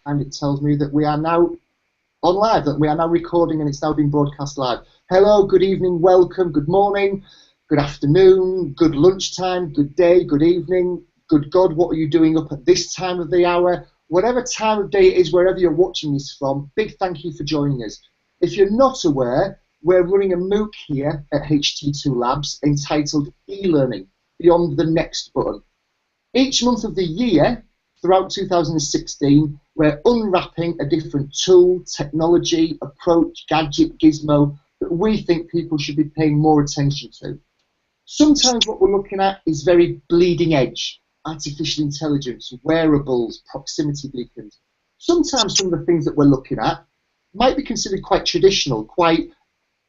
and it tells me that we are now on live, that we are now recording and it's now being broadcast live. Hello, good evening, welcome, good morning, good afternoon, good lunchtime, good day, good evening, good God, what are you doing up at this time of the hour? Whatever time of day it is, wherever you're watching this from, big thank you for joining us. If you're not aware, we're running a MOOC here at HT2 Labs entitled E-Learning, Beyond the Next Button. Each month of the year, throughout 2016, we're unwrapping a different tool, technology, approach, gadget, gizmo that we think people should be paying more attention to. Sometimes what we're looking at is very bleeding edge, artificial intelligence, wearables, proximity beacons. Sometimes some of the things that we're looking at might be considered quite traditional, quite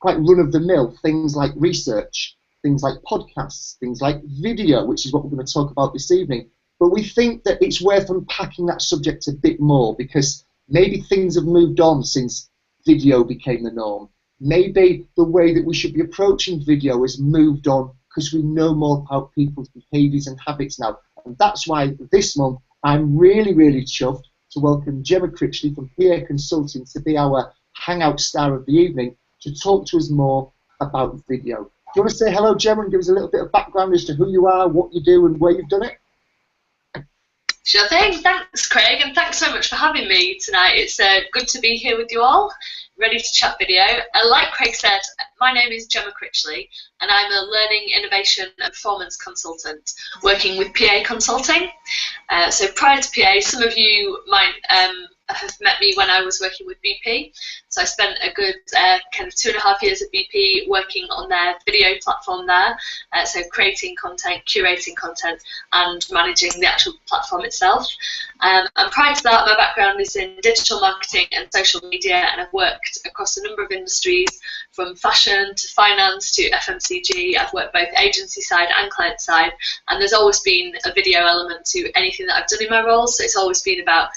run-of-the-mill, things like research, things like podcasts, things like video, which is what we're going to talk about this evening. But we think that it's worth unpacking that subject a bit more because maybe things have moved on since video became the norm. Maybe the way that we should be approaching video has moved on because we know more about people's behaviours and habits now. And that's why this month I'm really, really chuffed to welcome Gemma Critchley from PA Consulting to be our hangout star of the evening to talk to us more about video. Do you want to say hello, Gemma, and give us a little bit of background as to who you are, what you do, and where you've done it? Sure thing. Thanks, Craig, and thanks so much for having me tonight. It's good to be here with you all, ready to chat video. Like Craig said, my name is Gemma Critchley, and I'm a learning, innovation, and performance consultant working with PA Consulting. So prior to PA, some of you might have met me when I was working with BP. So I spent a good kind of 2.5 years at BP working on their video platform there. So creating content, curating content, and managing the actual platform itself. And prior to that, my background is in digital marketing and social media, and I've worked across a number of industries, from fashion to finance to FMCG. I've worked both agency side and client side, and there's always been a video element to anything that I've done in my roles. So it's always been about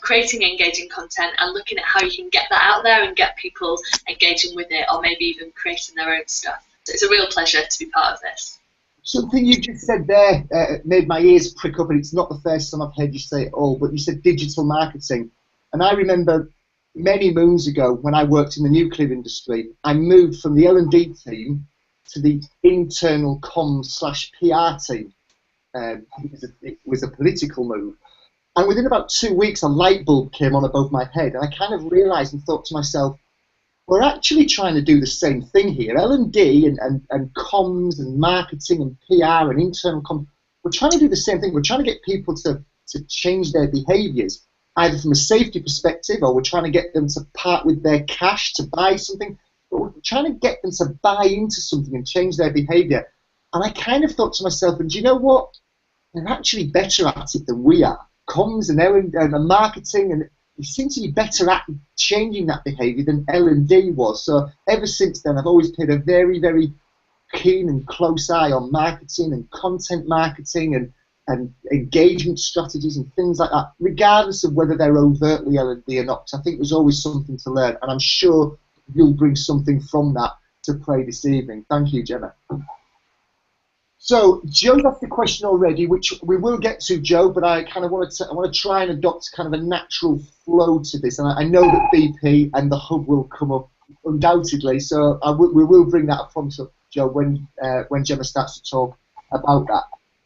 creating engaging content and looking at how you can get that out there and get people engaging with it, or maybe even creating their own stuff. So it's a real pleasure to be part of this. Something you just said there made my ears prick up, and it's not the first time I've heard you say it all, but you said digital marketing. And I remember many moons ago when I worked in the nuclear industry, I moved from the L&D team to the internal comms/PR team. It was a political move. And within about 2 weeks, a light bulb came on above my head, and I kind of realised and thought to myself, we're actually trying to do the same thing here. L&D and comms and marketing and PR and internal comms, we're trying to do the same thing. We're trying to get people to change their behaviours, either from a safety perspective, or we're trying to get them to part with their cash to buy something, but we're trying to get them to buy into something and change their behaviour. And I kind of thought to myself, and do you know what? They're actually better at it than we are. Comms and marketing, and they seem to be better at changing that behaviour than L&D was. So ever since then, I've always paid a very, very keen and close eye on marketing and content marketing and engagement strategies and things like that, regardless of whether they're overtly L&D or not. Because I think there's always something to learn, and I'm sure you'll bring something from that to play this evening. Thank you, Gemma. So Joe's asked the question already, which we will get to, Joe, but I kind of want to try and adopt kind of a natural flow to this, and I know that BP and the hub will come up undoubtedly, so we will bring that up, Joe, when Gemma starts to talk about that.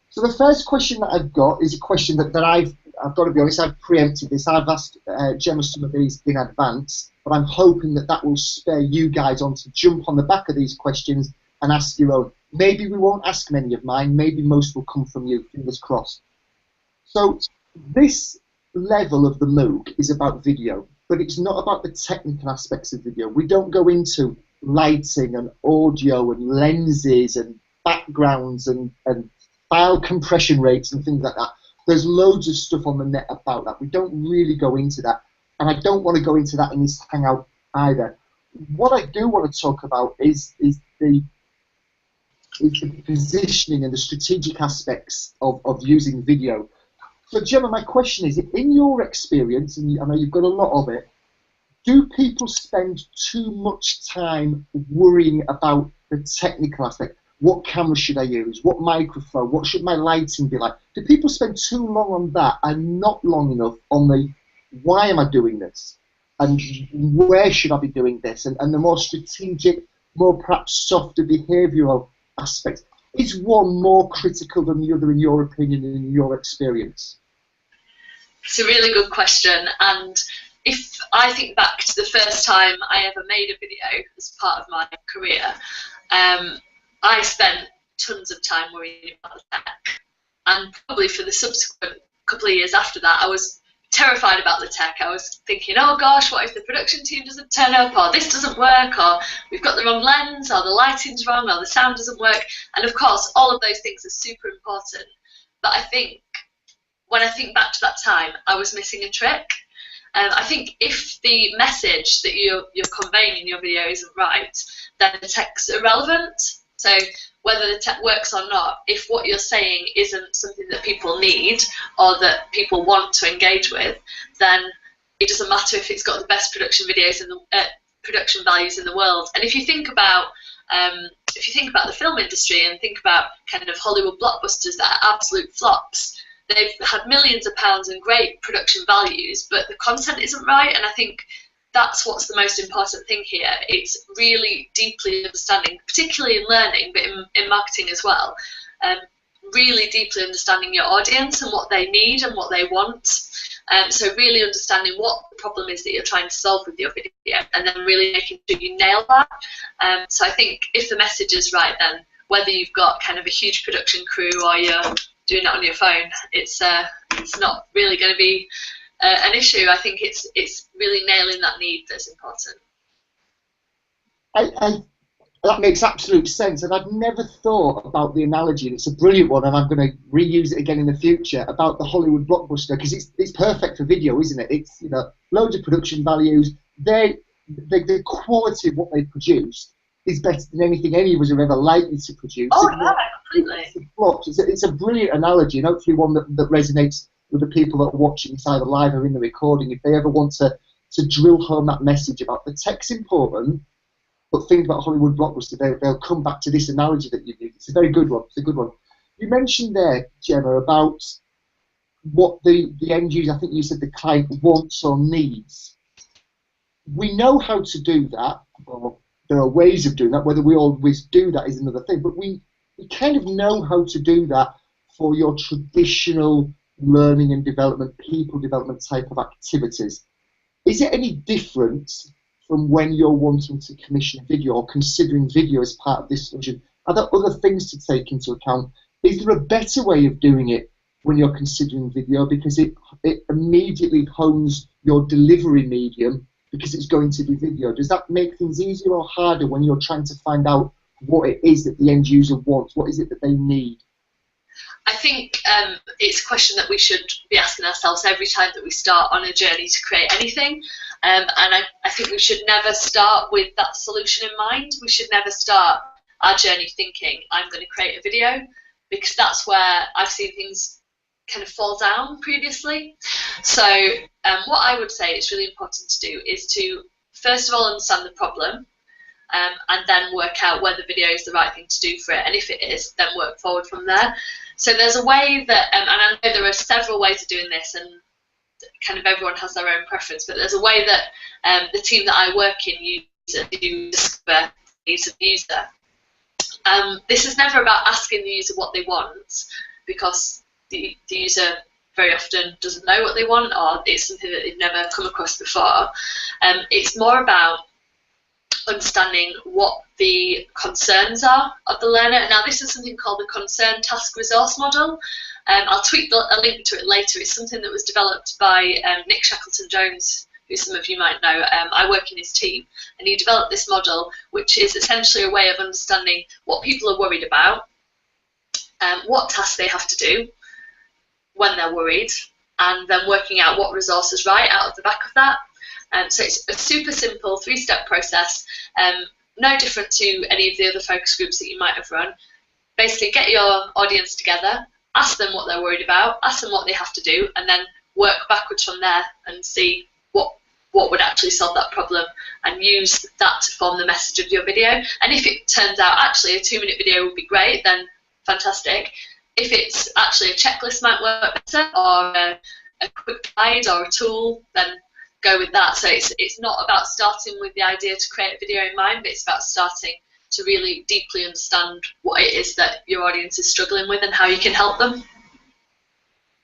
So the first question that I've got is a question that I've got to be honest, I've preempted this. I've asked Gemma some of these in advance, but I'm hoping that will spur you guys on to jump on the back of these questions and ask your own. Maybe we won't ask many of mine, maybe most will come from you, fingers crossed. So this level of the MOOC is about video, but it's not about the technical aspects of video. We don't go into lighting and audio and lenses and backgrounds and file compression rates and things like that. There's loads of stuff on the net about that. We don't really go into that, and I don't want to go into that in this hangout either. What I do want to talk about is the positioning and the strategic aspects of using video. So Gemma, my question is, in your experience, and I know you've got a lot of it, do people spend too much time worrying about the technical aspect? What camera should I use? What microphone? What should my lighting be like? Do people spend too long on that and not long enough on the why am I doing this? And where should I be doing this? And the more strategic, more perhaps softer behavioural aspects. Is one more critical than the other in your opinion and in your experience? It's a really good question, and if I think back to the first time I ever made a video as part of my career, I spent tons of time worrying about the tech, and probably for the subsequent couple of years after that I was terrified about the tech. I was thinking, oh gosh, what if the production team doesn't turn up, or this doesn't work, or we've got the wrong lens, or the lighting's wrong, or the sound doesn't work. And of course all of those things are super important, but I think when I think back to that time, I was missing a trick. I think if the message that you're conveying in your video isn't right, then the tech's irrelevant. So whether the tech works or not, if what you're saying isn't something that people need or that people want to engage with, then it doesn't matter if it's got the best production videos in the production values in the world. And if you think about the film industry and think about kind of Hollywood blockbusters that are absolute flops, they've had millions of pounds and great production values, but the content isn't right. And I think that's what's the most important thing here. It's really deeply understanding, particularly in learning, but in marketing as well, really deeply understanding your audience and what they need and what they want. So really understanding what the problem is that you're trying to solve with your video, and then really making sure you nail that. So I think if the message is right, then whether you've got kind of a huge production crew or you're doing it on your phone, it's not really going to be an issue. I think it's really nailing that need that's important. That makes absolute sense, and I'd never thought about the analogy, and it's a brilliant one, and I'm going to reuse it again in the future, about the Hollywood blockbuster, because it's perfect for video, isn't it? It's, you know, loads of production values. The quality of what they produce is better than anything any of us are ever likely to produce. Oh, yeah, completely. It's a brilliant analogy, and hopefully one that resonates with the people that are watching this either live or in the recording, if they ever want to drill home that message about the tech's important, but think about Hollywood blockbuster, they'll come back to this analogy that you did. It's a very good one. It's a good one. You mentioned there, Gemma, about what the end user, I think you said the client wants or needs. We know how to do that, or there are ways of doing that. Whether we always do that is another thing, but we kind of know how to do that for your traditional learning and development, people development type of activities. Is it any different from when you're wanting to commission a video or considering video as part of this solution? Are there other things to take into account? Is there a better way of doing it when you're considering video, because it immediately hones your delivery medium because it's going to be video? Does that make things easier or harder when you're trying to find out what it is that the end user wants? What is it that they need? I think it's a question that we should be asking ourselves every time that we start on a journey to create anything. And I think we should never start with that solution in mind. We should never start our journey thinking, I'm going to create a video, because that's where I've seen things kind of fall down previously. So what I would say is really important to do is to, first of all, understand the problem, and then work out whether video is the right thing to do for it. And if it is, then work forward from there. So there's a way that, and I know there are several ways of doing this, and kind of everyone has their own preference, but there's a way that the team that I work in uses to discover the needs of the user. This is never about asking the user what they want, because the user very often doesn't know what they want, or it's something that they've never come across before. It's more about understanding what the concerns are of the learner. Now, this is something called the concern task resource model. I'll tweet a link to it later. It's something that was developed by Nick Shackleton-Jones, who some of you might know. I work in his team, and he developed this model, which is essentially a way of understanding what people are worried about, what tasks they have to do when they're worried, and then working out what resources right out of the back of that. So it's a super simple 3-step process, no different to any of the other focus groups that you might have run. Basically, get your audience together, ask them what they're worried about, ask them what they have to do, and then work backwards from there and see what would actually solve that problem, and use that to form the message of your video. And if it turns out actually a 2-minute video would be great, then fantastic. If it's actually a checklist might work better, or a quick guide or a tool, then go with that. So it's not about starting with the idea to create a video in mind, but it's about starting to really deeply understand what it is that your audience is struggling with and how you can help them.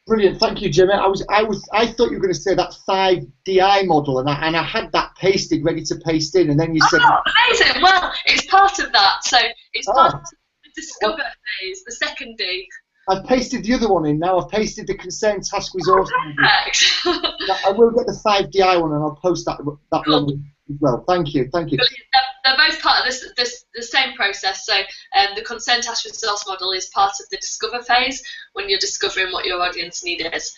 Brilliant, thank you, Gemma. I thought you were going to say that 5DI model, and I had that pasted, ready to paste in, and then you said. Oh, amazing! Well, it's part of that. So it's part of the discover phase, the second D. I've pasted the other one in now. I've pasted the concern task resource. Perfect. I will get the 5DI one, and I'll post that one as well. Thank you, thank you. They're both part of the same process. So the concern task resource model is part of the discover phase when you're discovering what your audience need is.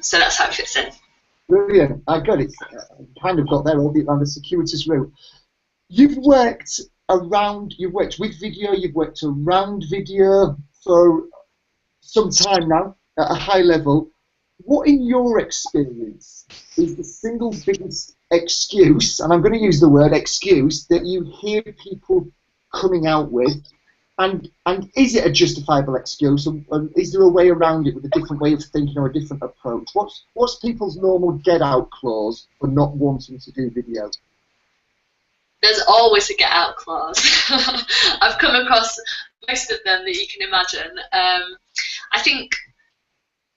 So that's how it fits in. Brilliant. I got it. Kind of got there all the around the circuitous route. You've worked with video. You've worked around video for some time now at a high level. What, in your experience, is the single biggest excuse, and I'm going to use the word excuse, that you hear people coming out with, and is it a justifiable excuse, and is there a way around it with a different way of thinking or a different approach? What's people's normal get-out clause for not wanting to do video? There's always a get-out clause. I've come across most of them that you can imagine. I think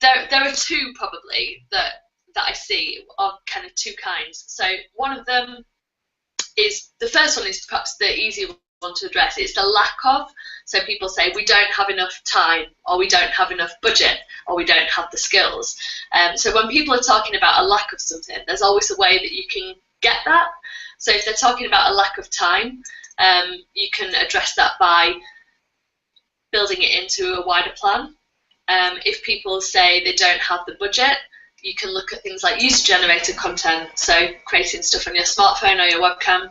there are two probably that I see of kind of two kinds. So one of them is, the first one is perhaps the easier one to address. It's the lack of. So people say we don't have enough time, or we don't have enough budget, or we don't have the skills. So when people are talking about a lack of something, there's always a way that you can get that. So if they're talking about a lack of time, you can address that by building it into a wider plan. If people say they don't have the budget, you can look at things like user-generated content, so creating stuff on your smartphone or your webcam.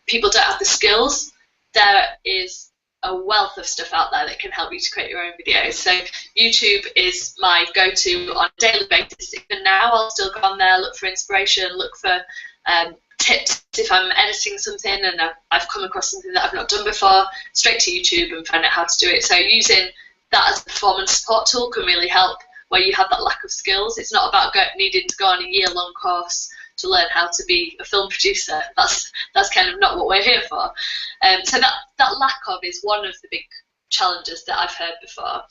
People don't have the skills. There is a wealth of stuff out there that can help you to create your own videos. So YouTube is my go-to on a daily basis. Even now, I'll still go on there, look for inspiration, look for tips if I'm editing something and I've come across something that I've not done before, straight to YouTube and find out how to do it. So using that as a performance support tool can really help where you have that lack of skills. It's not about needing to go on a year-long course to learn how to be a film producer. That's kind of not what we're here for. So that lack of is one of the big challenges that I've heard before.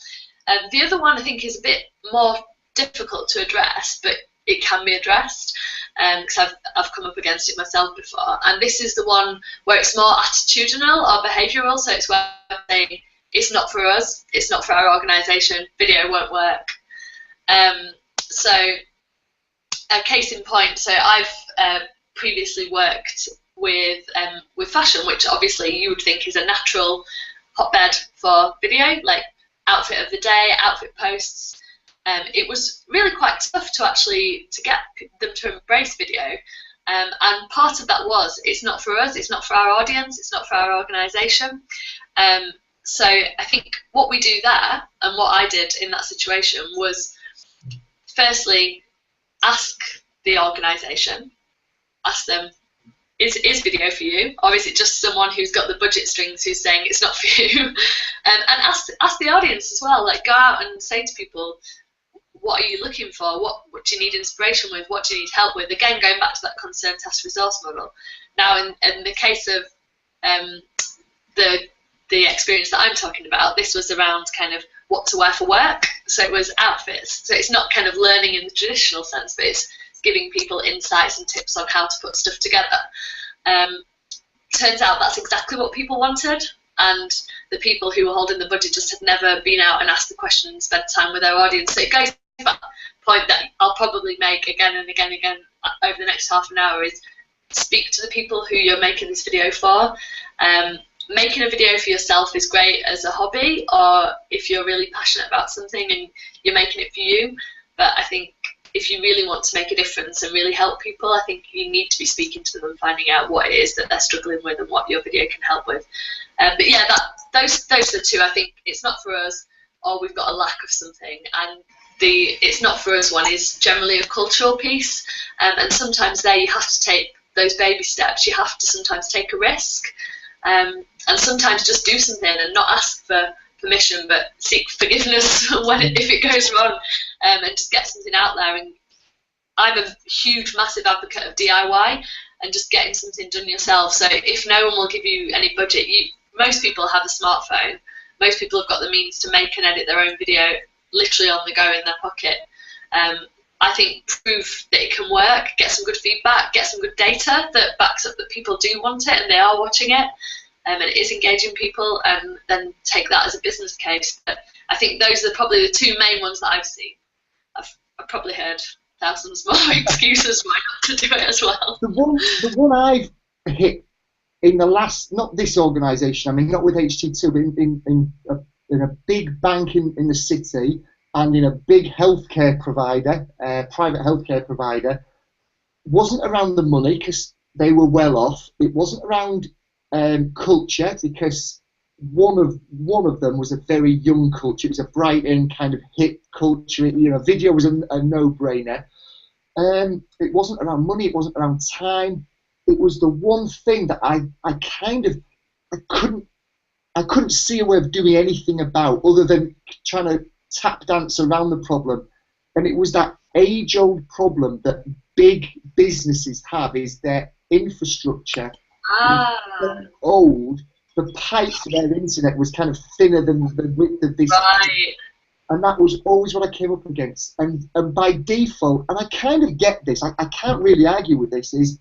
The other one I think is a bit more difficult to address, but it can be addressed because I've come up against it myself before. And this is the one where it's more attitudinal or behavioural. So it's where I'm saying it's not for us, it's not for our organisation, video won't work. So a case in point, so I've previously worked with fashion, which obviously you would think is a natural hotbed for video, like outfit of the day, outfit posts. It was really quite tough to get them to embrace video. And part of that was, it's not for us, it's not for our audience, it's not for our organisation. So I think what we do there, and what I did in that situation, was firstly ask the organisation, ask them, is video for you, or is it just someone who's got the budget strings who's saying it's not for you? And ask the audience as well, like go out and say to people, what are you looking for? What do you need inspiration with? What do you need help with? Again, going back to that concern task resource model. Now, in the case of the experience that I'm talking about, this was around kind of what to wear for work. So it was outfits. So it's not kind of learning in the traditional sense, but it's giving people insights and tips on how to put stuff together. Turns out that's exactly what people wanted, and the people who were holding the budget just had never been out and asked the question and spent time with their audience. So it goes to that point that I'll probably make again and again and again over the next half an hour, is speak to the people who you're making this video for. Making a video for yourself is great as a hobby, or if you're really passionate about something and you're making it for you. But I think if you really want to make a difference and really help people, I think you need to be speaking to them and finding out what it is that they're struggling with and what your video can help with. But yeah, those are the two. I think it's not for us, or we've got a lack of something. And the it's not for us one is generally a cultural piece. And sometimes there you have to take those baby steps. You have to sometimes take a risk. And sometimes just do something and not ask for permission, but seek forgiveness when if it goes wrong, and just get something out there. And I'm a huge, massive advocate of DIY and just getting something done yourself. So if no one will give you any budget, most people have a smartphone. Most people have got the means to make and edit their own video literally on the go in their pocket. I think prove that it can work, get some good feedback, get some good data that backs up that people do want it and they are watching it, and it is engaging people, and then take that as a business case. But I think those are probably the two main ones that I've seen. I've probably heard thousands more excuses why not to do it as well. The one I've hit in the last, not this organisation, I mean not with HT2, but in a big bank in the city, and in a big healthcare provider, private healthcare provider, wasn't around the money because they were well off. It wasn't around culture, because one of them was a very young culture. It was a Brighton kind of hip culture. You know, video was a no-brainer. It wasn't around money. It wasn't around time. It was the one thing that I couldn't see a way of doing anything about other than trying to tap dance around the problem. And it was that age-old problem that big businesses have, is their infrastructure is so old. The pipe for their internet was kind of thinner than the width of this. Right. And that was always what I came up against. And by default, and I kind of get this, I can't really argue with this, is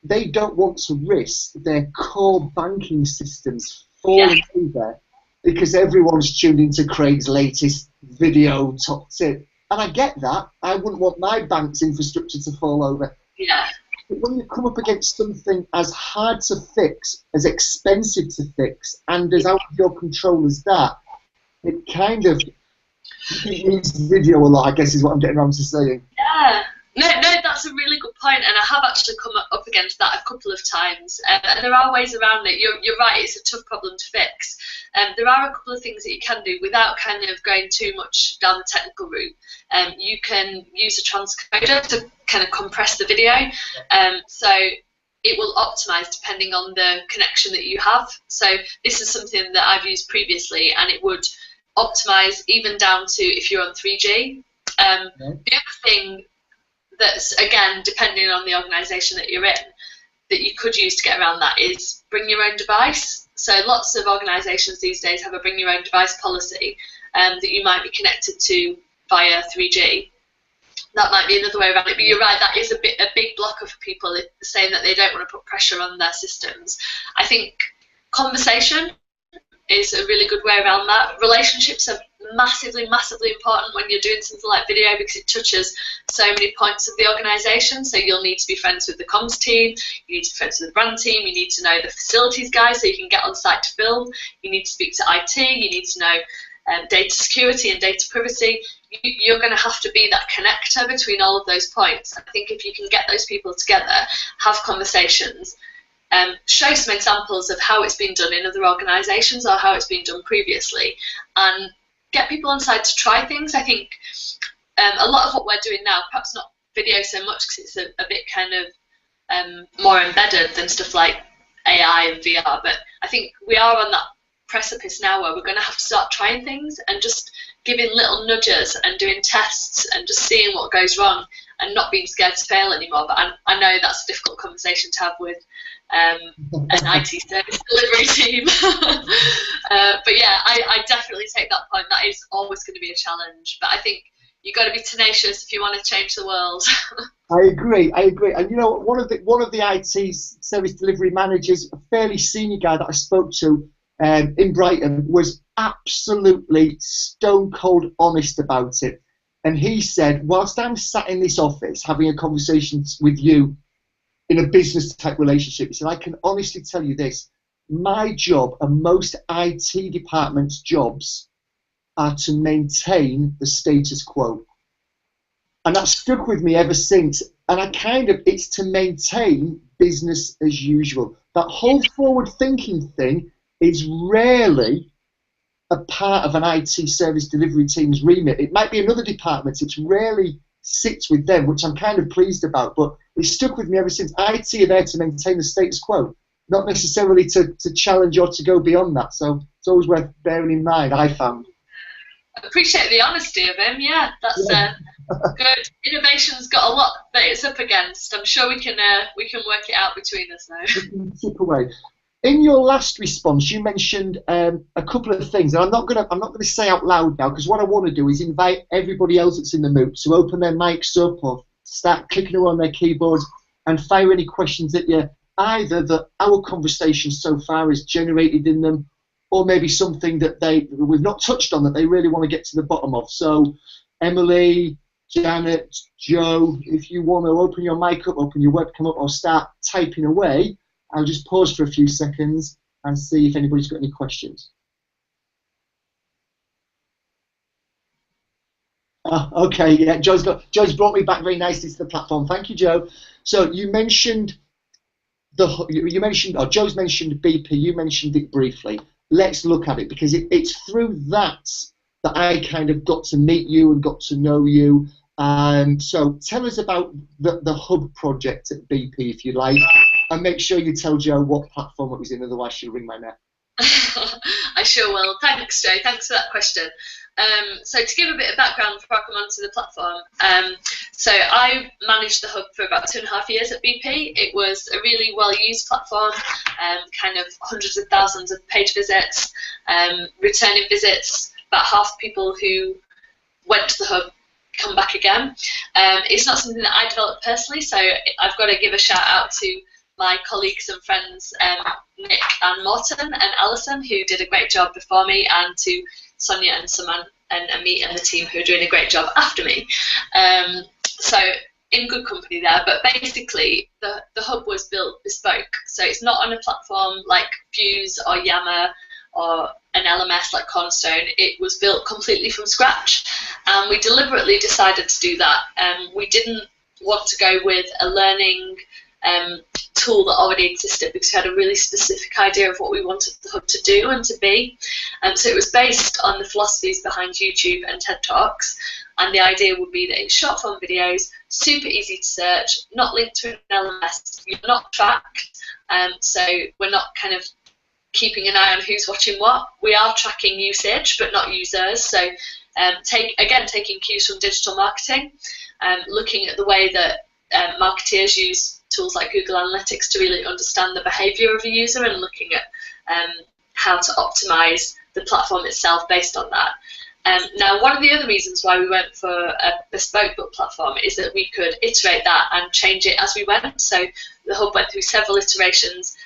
they don't want to risk their core banking systems falling over because everyone's tuned into Craig's latest video top tip. And I get that. I wouldn't want my bank's infrastructure to fall over. Yeah. But when you come up against something as hard to fix, as expensive to fix, and as out of your control as that, it kind of needs video a lot, I guess is what I'm getting around to saying. Yeah. No, that's a really good point, and I have actually come up against that a couple of times. And there are ways around it. You're right, it's a tough problem to fix. There are a couple of things that you can do without kind of going too much down the technical route. You can use a transcoder to kind of compress the video, so it will optimize depending on the connection that you have. So this is something that I've used previously, and it would optimize even down to if you're on 3G. The other thing that's, again, depending on the organisation that you're in, that you could use to get around that is bring your own device. So lots of organisations these days have a bring your own device policy that you might be connected to via 3G. That might be another way around it, but you're right, that is a big blocker for people, saying that they don't want to put pressure on their systems. I think conversation is a really good way around that. Relationships are massively important when you're doing something like video, because it touches so many points of the organisation. So you'll need to be friends with the comms team, you need to be friends with the brand team, you need to know the facilities guys so you can get on site to film, you need to speak to IT, you need to know data security and data privacy. You're going to have to be that connector between all of those points. I think if you can get those people together, have conversations, show some examples of how it's been done in other organisations or how it's been done previously, and get people on side to try things. I think a lot of what we're doing now, perhaps not video so much because it's a bit kind of more embedded than stuff like AI and VR, but I think we are on that precipice now where we're going to have to start trying things and just giving little nudges and doing tests and just seeing what goes wrong and not being scared to fail anymore. But I know that's a difficult conversation to have with an IT service delivery team. But yeah, I definitely take that point. That is always going to be a challenge. But I think you've got to be tenacious if you want to change the world. I agree. And you know, one of the IT service delivery managers, a fairly senior guy that I spoke to in Brighton, was absolutely stone cold honest about it. And he said, whilst I'm sat in this office having a conversation with you in a business type relationship, he said, I can honestly tell you this, my job and most IT departments' jobs are to maintain the status quo. And that stuck with me ever since. And it's to maintain business as usual. That whole forward thinking thing is rarely a part of an IT service delivery team's remit. It might be another department, it rarely sits with them, which I'm kind of pleased about, but it's stuck with me ever since. IT are there to maintain the status quo. not necessarily to challenge or to go beyond that. So it's always worth bearing in mind, I found. I appreciate the honesty of him. Yeah, that's good. Innovation's got a lot that it's up against. I'm sure we can work it out between us now. Chip away. In your last response, you mentioned a couple of things, and I'm not gonna say out loud now, because what I want to do is invite everybody else that's in the MOOC to open their mics up or start clicking away on their keyboards and fire any questions at you, either that our conversation so far has generated in them, or maybe something that we've not touched on that they really want to get to the bottom of. So, Emily, Janet, Joe, if you want to open your mic up, open your webcam up, or start typing away, I'll just pause for a few seconds and see if anybody's got any questions. Oh, okay, yeah, Joe's brought me back very nicely to the platform. Thank you, Joe. So you mentioned Joe's mentioned BP. You mentioned it briefly. Let's look at it, because it's through that I kind of got to meet you and got to know you. So tell us about the Hub project at BP, if you like, and make sure you tell Joe what platform it was in, otherwise she'll wring my neck. I sure will. Thanks, Joe. Thanks for that question. So to give a bit of background before I come onto the platform, so I managed the Hub for about 2.5 years at BP. It was a really well-used platform, kind of hundreds of thousands of page visits, returning visits. About half the people who went to the Hub come back again. It's not something that I developed personally, so I've got to give a shout out to my colleagues and friends, Nick and Morton and Alison, who did a great job before me, and to Sonia and Saman and me and the team who are doing a great job after me. So in good company there, but basically the Hub was built bespoke, so it's not on a platform like Fuse or Yammer or an LMS like Cornerstone. It was built completely from scratch, and we deliberately decided to do that. We didn't want to go with a learning tool that already existed, because we had a really specific idea of what we wanted the Hub to do and to be. So it was based on the philosophies behind YouTube and TED Talks, and the idea would be that it's short form videos, super easy to search, not linked to an LMS, you're not tracked, so we're not kind of keeping an eye on who's watching what. We are tracking usage, but not users. So taking cues from digital marketing, looking at the way that marketeers use tools like Google Analytics to really understand the behavior of a user, and looking at how to optimize the platform itself based on that. Now, one of the other reasons why we went for a bespoke book platform is that we could iterate that and change it as we went. So the Hub went through several iterations.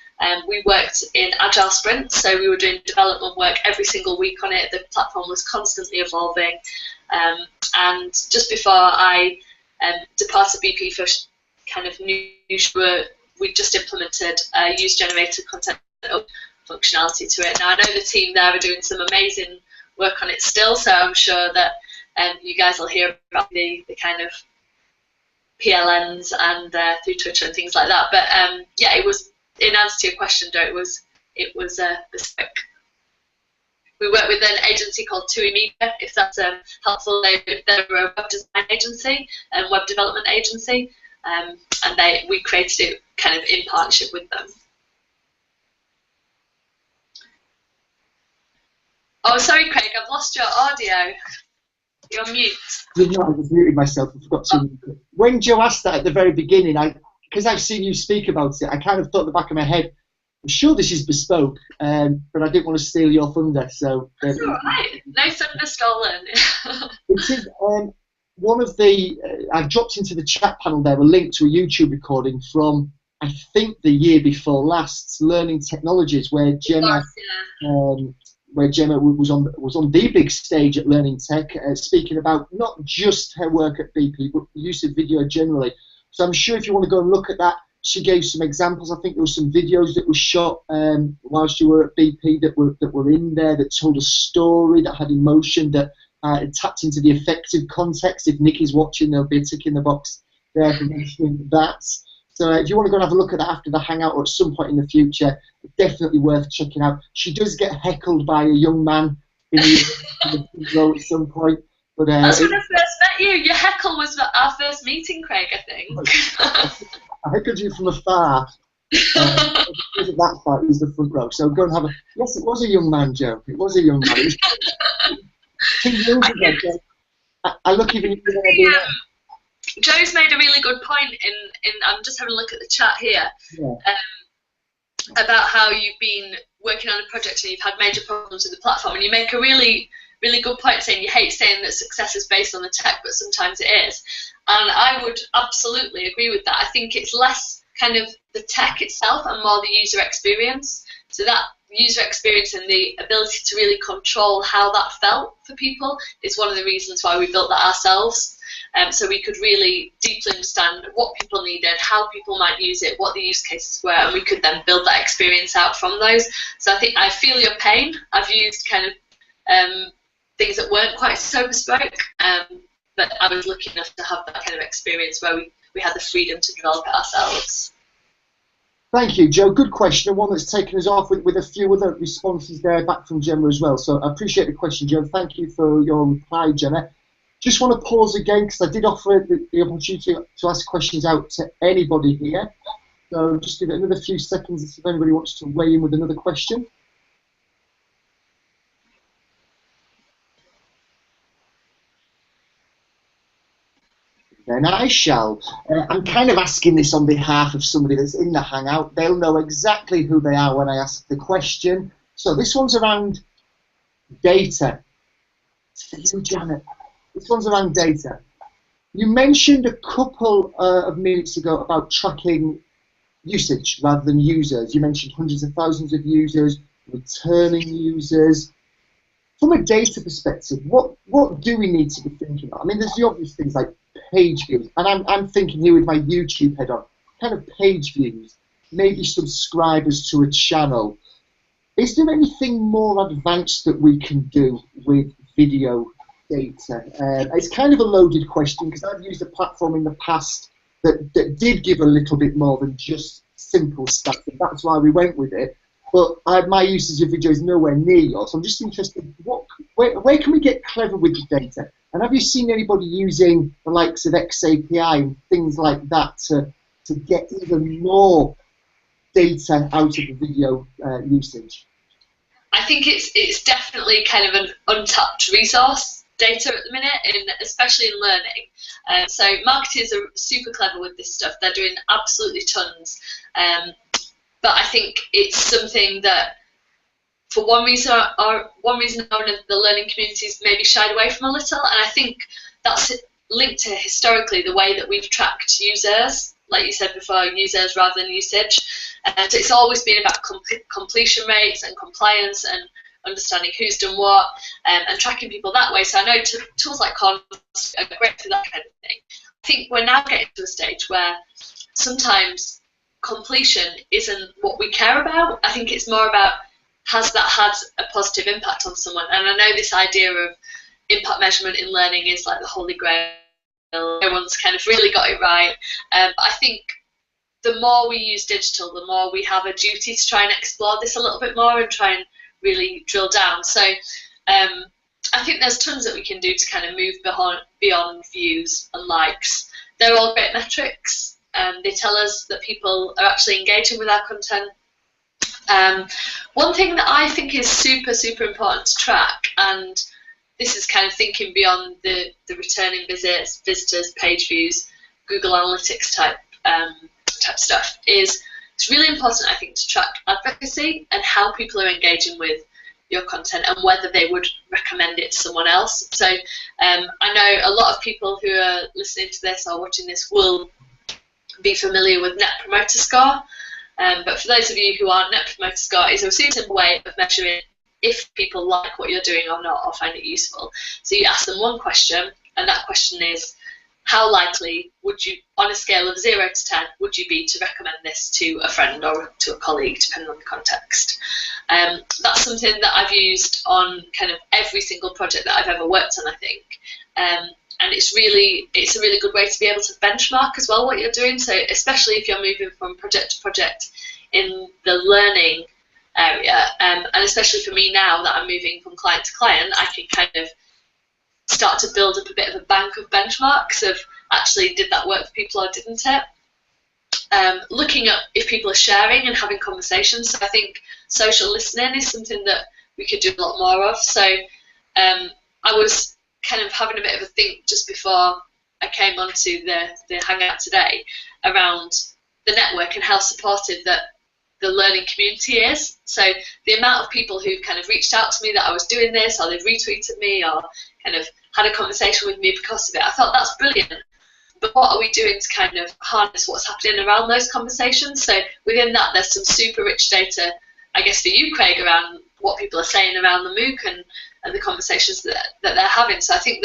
We worked in agile sprints, so we were doing development work every single week on it. The platform was constantly evolving. And just before I departed BP for kind of new, we just implemented user-generated content functionality to it. Now, I know the team there are doing some amazing work on it still, so I'm sure that you guys will hear about the kind of PLNs and through Twitter and things like that. But yeah, it was, in answer to your question, Joe, it was bespoke. We work with an agency called TUI Media, if that's helpful. They're a web design agency and web development agency, and we created it kind of in partnership with them. Oh, sorry, Craig, I've lost your audio. You're mute. You know, I was muted myself. I forgot to. When Joe asked that at the very beginning, because I've seen you speak about it, I kind of thought in the back of my head, I'm sure this is bespoke, but I didn't want to steal your thunder. So that's all right. No thunder stolen. It is one of the. I've dropped into the chat panel there a link to a YouTube recording from, I think, the year before last, Learning Technologies, where Gemma. Where Gemma was on the big stage at Learning Tech, speaking about not just her work at BP, but the use of video generally. So I'm sure if you want to go and look at that, she gave some examples. I think there were some videos that were shot whilst you were at BP that were in there, that told a story, that had emotion, that tapped into the effective context. If Nikki's watching, there'll be a tick in the box there for mentioning that. So if you want to go and have a look at that after the hangout or at some point in the future, definitely worth checking out. She does get heckled by a young man in the row at some point. But, that's when I first met you. Your heckle was our first meeting, Craig, I think. I heckled you from afar. That part is the front row. So go and have a. Yes, it was a young man, Joe. It was a young man. It was 2 years ago. I look even. Joe's made a really good point in I'm just having a look at the chat here. Yeah. About how you've been working on a project and you've had major problems with the platform, and you make a really good point saying you hate saying that success is based on the tech, but sometimes it is. And I would absolutely agree with that. I think it's less kind of the tech itself and more the user experience. So that user experience and the ability to really control how that felt for people is one of the reasons why we built that ourselves. So we could really deeply understand what people needed, how people might use it, what the use cases were, and we could then build that experience out from those. So I feel your pain. I've used kind of things that weren't quite so bespoke, but I was lucky enough to have that kind of experience where we had the freedom to develop it ourselves. Thank you, Joe. Good question, and one that's taken us off with a few other responses there back from Gemma as well. So I appreciate the question, Joe. Thank you for your reply, Gemma. Just want to pause again because I did offer the opportunity to ask questions out to anybody here. So just give it another few seconds if anybody wants to weigh in with another question. Then I shall. I'm kind of asking this on behalf of somebody that's in the Hangout. They'll know exactly who they are when I ask the question. So this one's around data. It's for you, Janet. This one's around data. You mentioned a couple of minutes ago about tracking usage rather than users. You mentioned hundreds of thousands of users, returning users. From a data perspective, what do we need to be thinking about? I mean, there's the obvious things like page views, and I'm thinking here with my YouTube head on, kind of page views, maybe subscribers to a channel. Is there anything more advanced that we can do with video data? It's kind of a loaded question because I've used a platform in the past that did give a little bit more than just simple stats, and that's why we went with it. But my usage of video is nowhere near yours. So I'm just interested, where can we get clever with the data? And have you seen anybody using the likes of XAPI and things like that to get even more data out of the video usage? I think it's definitely kind of an untapped resource, data at the minute, especially in learning. So marketers are super clever with this stuff. They're doing absolutely tons. But I think it's something that, for one reason or another, the learning community's maybe shied away from a little, and I think that's linked to historically the way that we've tracked users, like you said before, users rather than usage. And it's always been about completion rates and compliance and understanding who's done what, and tracking people that way. So I know tools like Const are great for that kind of thing. I think we're now getting to a stage where sometimes completion isn't what we care about. I think it's more about, has that had a positive impact on someone? And I know this idea of impact measurement in learning is like the holy grail. Everyone's kind of really got it right. But I think the more we use digital, the more we have a duty to try and explore this a little bit more and try and really drill down. So I think there's tons that we can do to kind of move beyond views and likes. They're all great metrics. They tell us that people are actually engaging with our content. One thing that I think is super, super important to track, and this is kind of thinking beyond the returning visitors, page views, Google Analytics type stuff, is it's really important, I think, to track advocacy and how people are engaging with your content and whether they would recommend it to someone else. So I know a lot of people who are listening to this or watching this will be familiar with Net Promoter Score, but for those of you who aren't, Net Promoter Score is a super simple way of measuring if people like what you're doing or not, or find it useful. So you ask them one question, and that question is, how likely would you, on a scale of 0 to 10, would you be to recommend this to a friend or to a colleague, depending on the context? That's something that I've used on kind of every single project that I've ever worked on, I think. And it's a really good way to be able to benchmark as well what you're doing. So especially if you're moving from project to project in the learning area, and especially for me now that I'm moving from client to client, I can kind of start to build up a bit of a bank of benchmarks of actually, did that work for people or didn't it? looking at if people are sharing and having conversations. So I think social listening is something that we could do a lot more of. So I was kind of having a bit of a think just before I came onto the hangout today around the network and how supportive that the learning community is. So the amount of people who've kind of reached out to me that I was doing this, or they've retweeted me, or kind of had a conversation with me because of it, I thought that's brilliant. But what are we doing to kind of harness what's happening around those conversations? So within that, there's some super rich data, I guess, for you, Craig, around what people are saying around the MOOC and the conversations that they're having. So I think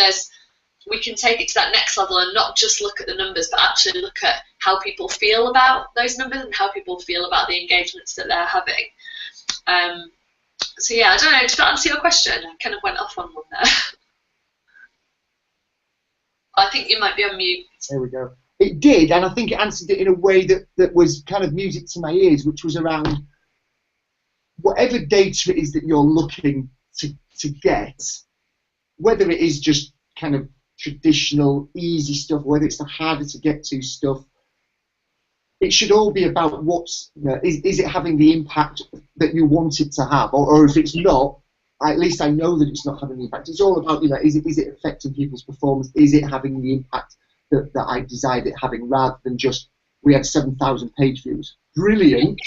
we can take it to that next level and not just look at the numbers, but actually look at how people feel about those numbers and how people feel about the engagements that they're having. So yeah, I don't know, did that answer your question? I kind of went off on one there. I think you might be on mute. There we go. It did, and I think it answered it in a way that was kind of music to my ears, which was around whatever data it is that you're looking to get, whether it is just kind of traditional, easy stuff, whether it's the harder to get to stuff, it should all be about what's, is it having the impact that you want it to have, or if it's not, at least I know that it's not having the impact. It's all about, is it affecting people's performance? Is it having the impact that I desired it having, rather than just, we had 7,000 page views. Brilliant.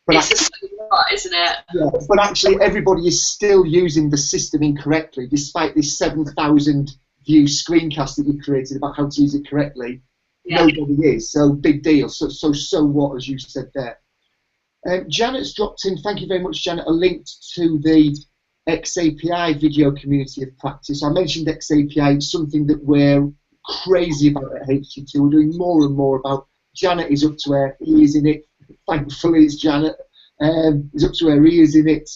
But it's actually, a lot, isn't it? Yeah, but actually everybody is still using the system incorrectly, despite this 7,000 view screencast that you created about how to use it correctly. Yeah. Nobody is, so big deal. So what, as you said there. Janet's dropped in, thank you very much, Janet, a link to the XAPI video community of practice. I mentioned XAPI, it's something that we're crazy about at HT2. We're doing more and more about. Janet is up to her ears in it. Thankfully, it's Janet. Is up to her ears in it.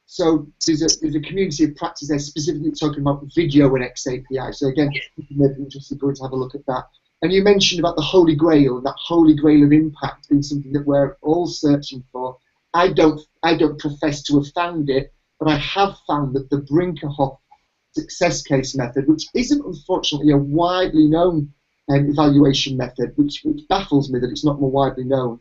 So there's a community of practice there specifically talking about video and XAPI. So again, maybe interested going to have a look at that. And you mentioned about the Holy Grail, and that Holy Grail of impact being something that we're all searching for. I don't profess to have found it, but I have found that the Brinkerhoff success case method, which isn't unfortunately a widely known evaluation method, which baffles me that it's not more widely known,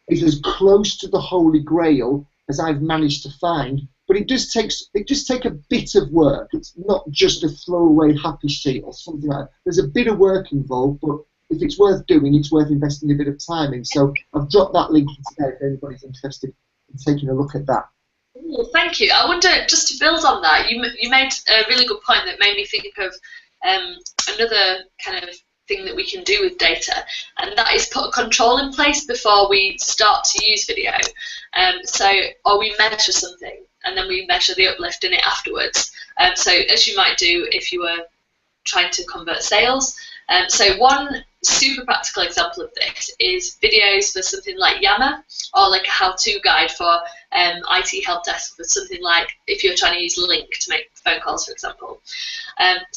is as close to the Holy Grail as I've managed to find. But it does take a bit of work. It's not just a throwaway happy sheet or something like that. There's a bit of work involved, but if it's worth doing, it's worth investing a bit of time in. So I've dropped that link in today if anybody's interested in taking a look at that. Well, thank you. I wonder, just to build on that, you made a really good point that made me think of another kind of thing that we can do with data, and that is put a control in place before we start to use video. Or we measure something, and then we measure the uplift in it afterwards. So as you might do if you were trying to convert sales. So one super practical example of this is videos for something like Yammer, or like a how-to guide for IT help desk for something like if you're trying to use Link to make phone calls, for example.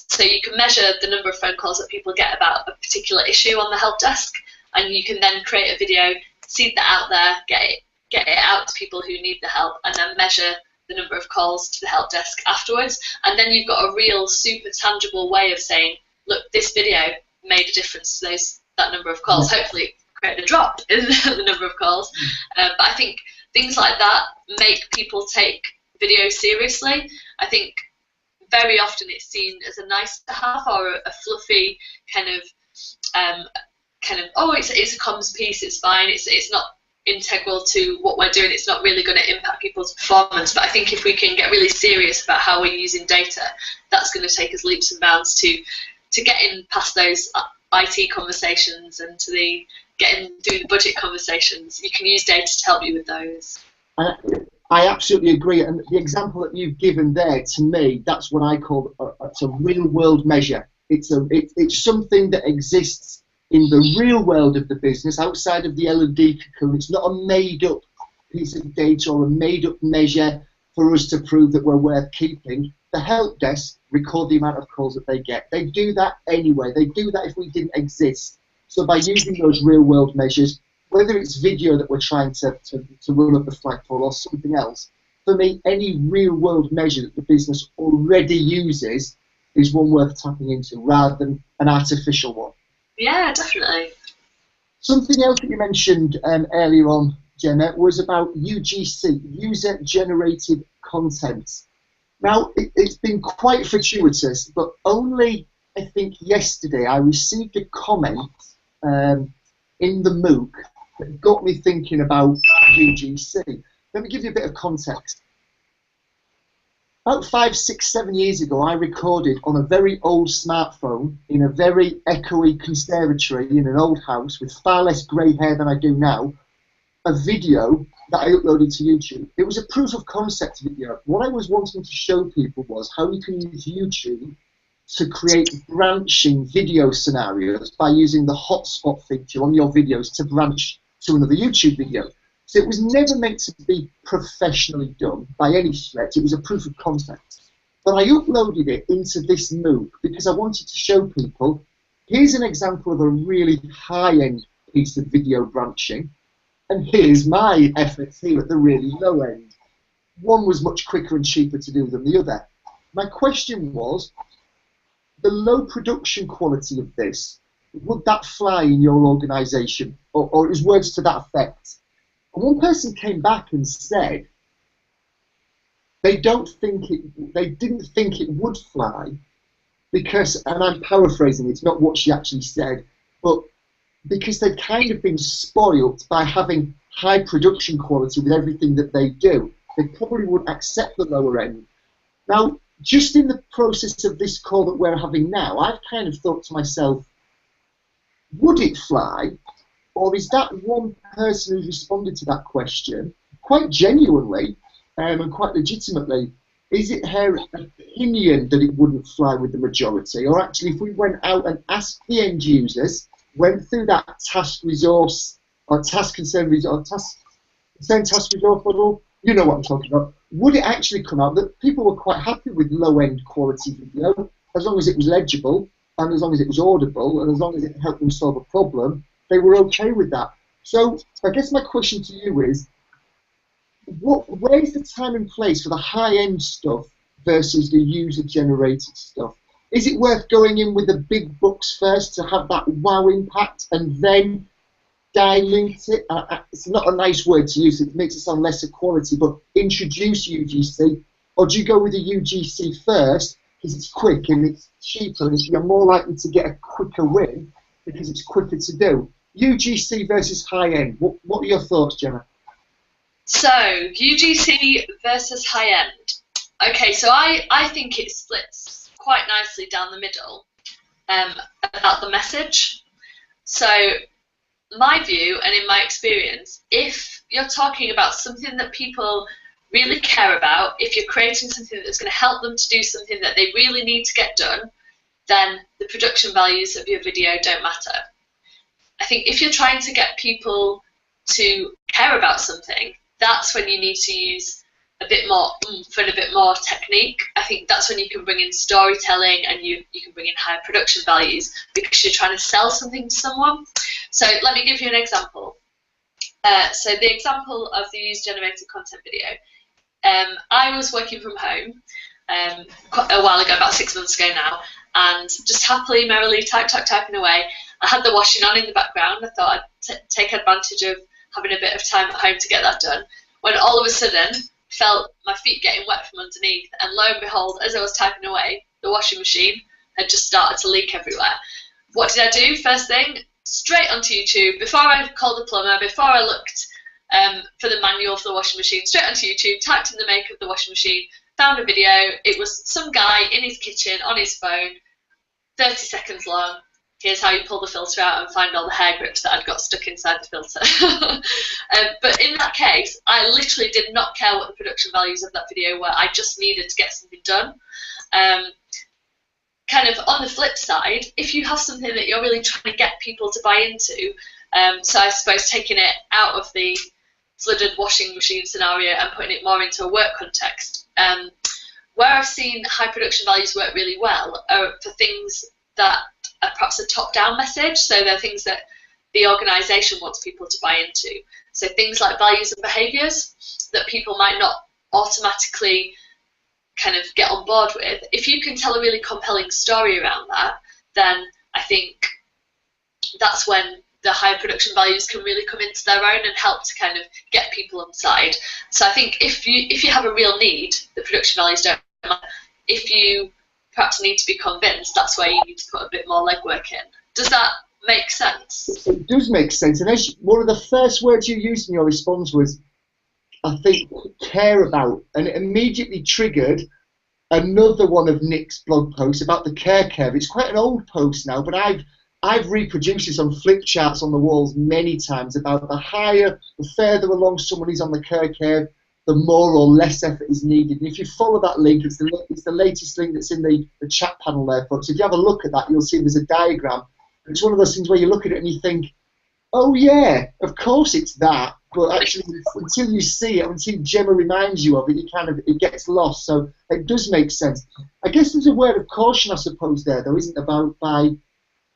So you can measure the number of phone calls that people get about a particular issue on the help desk, and you can then create a video, seed that out there, get it out to people who need the help, and then measure the number of calls to the help desk afterwards. And then you've got a real super tangible way of saying, look, this video made a difference to that number of calls. Hopefully create a drop in the number of calls. But I think things like that make people take video seriously. I think very often it's seen as a nice to have, or a fluffy kind of oh, it's a comms piece, it's fine, it's not integral to what we're doing, it's not really going to impact people's performance. But I think if we can get really serious about how we're using data, that's going to take us leaps and bounds to getting past those IT conversations and to getting through the budget conversations. You can use data to help you with those. I absolutely agree, and the example that you've given there, to me, that's what I call it's a real-world measure. It's something that exists in the real world of the business, outside of the L&D cocoon. It's not a made-up piece of data or a made-up measure for us to prove that we're worth keeping. The help desk record the amount of calls that they get. They do that anyway. They do that if we didn't exist. So by using those real-world measures, whether it's video that we're trying to run up the flagpole or something else, for me, any real-world measure that the business already uses is one worth tapping into, rather than an artificial one. Yeah, definitely. Something else that you mentioned earlier on, Gemma, was about UGC, user-generated content. Now, it's been quite fortuitous, but only, I think, yesterday I received a comment in the MOOC that got me thinking about UGC. Let me give you a bit of context. About 5, 6, 7 years ago, I recorded on a very old smartphone in a very echoey conservatory in an old house with far less grey hair than I do now, a video that I uploaded to YouTube. It was a proof of concept video. What I was wanting to show people was how you can use YouTube to create branching video scenarios by using the hotspot feature on your videos to branch to another YouTube video. So it was never meant to be professionally done by any stretch. It was a proof of concept. But I uploaded it into this MOOC because I wanted to show people, here's an example of a really high-end piece of video branching, and here's my efforts here at the really low end. One was much quicker and cheaper to do than the other. My question was, the low production quality of this, would that fly in your organisation? Or his words to that effect. And one person came back and said they didn't think it would fly because, and I'm paraphrasing, it's not what she actually said, but because they've kind of been spoilt by having high production quality with everything that they do. They probably would accept the lower end. Now, just in the process of this call that we're having now, I've kind of thought to myself, would it fly? Or is that one person who's responded to that question, quite genuinely and quite legitimately, is it her opinion that it wouldn't fly with the majority? Or actually, if we went out and asked the end users, went through that task resource, or task concern resource, task resource model, you know what I'm talking about, would it actually come out that people were quite happy with low-end quality video, as long as it was legible, and as long as it was audible, and as long as it helped them solve a problem, they were okay with that. So I guess my question to you is, where's the time and place for the high-end stuff versus the user-generated stuff? Is it worth going in with the big books first to have that wow impact and then dilute it? It's not a nice word to use, it makes it sound lesser quality, but introduce UGC, or do you go with the UGC first because it's quick and it's cheaper and you're more likely to get a quicker win because it's quicker to do? UGC versus high-end, what are your thoughts, Gemma? So, UGC versus high-end. Okay, so I think it splits quite nicely down the middle about the message. So, my view, and in my experience, if you're talking about something that people really care about, if you're creating something that's going to help them to do something that they really need to get done, then the production values of your video don't matter. I think if you're trying to get people to care about something, that's when you need to use a bit more oomph and a bit more technique. I think that's when you can bring in storytelling and you can bring in higher production values because you're trying to sell something to someone. So let me give you an example. So the example of the user-generated content video. I was working from home quite a while ago, about 6 months ago now, and just happily, merrily typing away. I had the washing on in the background. I thought I'd take advantage of having a bit of time at home to get that done, when all of a sudden felt my feet getting wet from underneath, and lo and behold, as I was typing away, the washing machine had just started to leak everywhere. What did I do? First thing, straight onto YouTube, before I called the plumber, before I looked for the manual for the washing machine, straight onto YouTube, typed in the make of the washing machine, found a video. It was some guy in his kitchen on his phone, 30 seconds long. Here's how you pull the filter out and find all the hair grips that I'd got stuck inside the filter. But in that case, I literally did not care what the production values of that video were. I just needed to get something done. Kind of on the flip side, if you have something that you're really trying to get people to buy into, so I suppose taking it out of the flooded washing machine scenario and putting it more into a work context, where I've seen high production values work really well are for things that are perhaps a top-down message, so they're things that the organisation wants people to buy into. So things like values and behaviours that people might not automatically kind of get on board with. If you can tell a really compelling story around that, then I think that's when the higher production values can really come into their own and help to kind of get people on side. So I think if you have a real need, the production values don't matter. If you perhaps need to be convinced, that's where you need to put a bit more legwork in. Does that make sense? It does make sense. And as one of the first words you used in your response was, I think, care about, and it immediately triggered another one of Nick's blog posts about the care curve. It's quite an old post now, but I've reproduced this on flip charts on the walls many times about the further along someone is on the care curve, the more or less effort is needed. And if you follow that link, it's the latest link that's in the chat panel there, folks. If you have a look at that, you'll see there's a diagram. It's one of those things where you look at it and you think, oh yeah, of course it's that. But actually, until you see it, until Gemma reminds you of it, it gets lost. So it does make sense. I guess there's a word of caution, I suppose, there, though, isn't about and